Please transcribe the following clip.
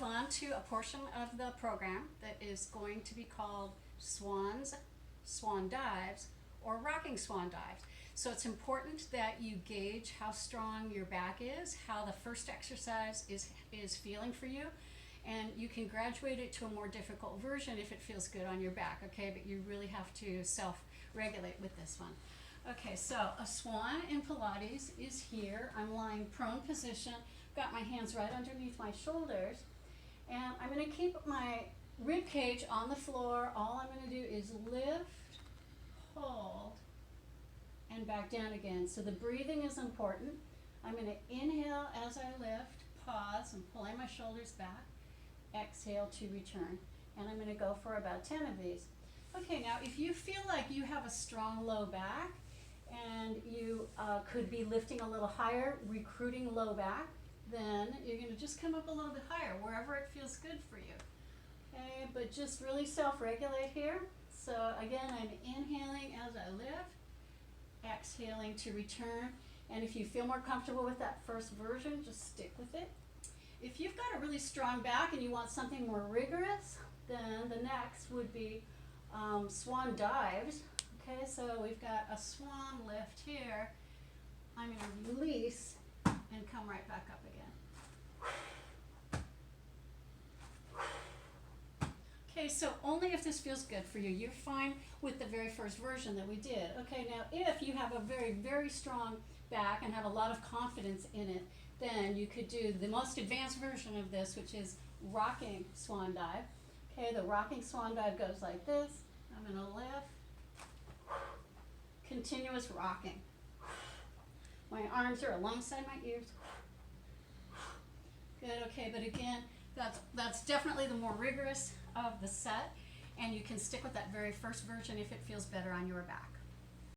move on to a portion of the program that is going to be called Swans, Swan Dives, or Rocking Swan Dives. So it's important that you gauge how strong your back is, how the first exercise is feeling for you, and you can graduate it to a more difficult version if it feels good on your back, okay? But you really have to self-regulate with this one. Okay, so a swan in Pilates is here. I'm lying prone position, got my hands right underneath my shoulders, and I'm going to keep my rib cage on the floor. All I'm going to do is lift, hold, and back down again. So the breathing is important. I'm going to inhale as I lift, pause, and pulling my shoulders back. Exhale to return. And I'm going to go for about 10 of these. Okay, now if you feel like you have a strong low back and you could be lifting a little higher, recruiting low back, then you're going to just come up a little bit higher, wherever it feels good for you. Okay, but just really self-regulate here. So again, I'm inhaling as I lift, exhaling to return. And if you feel more comfortable with that first version, just stick with it. If you've got a really strong back and you want something more rigorous, then the next would be swan dives. Okay, so we've got a swan lift here. I'm going to release and come right back up again. Okay, so only if this feels good for you. You're fine with the very first version that we did. Okay, now if you have a very, very strong back and have a lot of confidence in it, then you could do the most advanced version of this, which is rocking swan dive. Okay, the rocking swan dive goes like this. I'm going to lift, continuous rocking. My arms are alongside my ears. Good, okay, but again, that's definitely the more rigorous of the set, and you can stick with that very first version if it feels better on your back.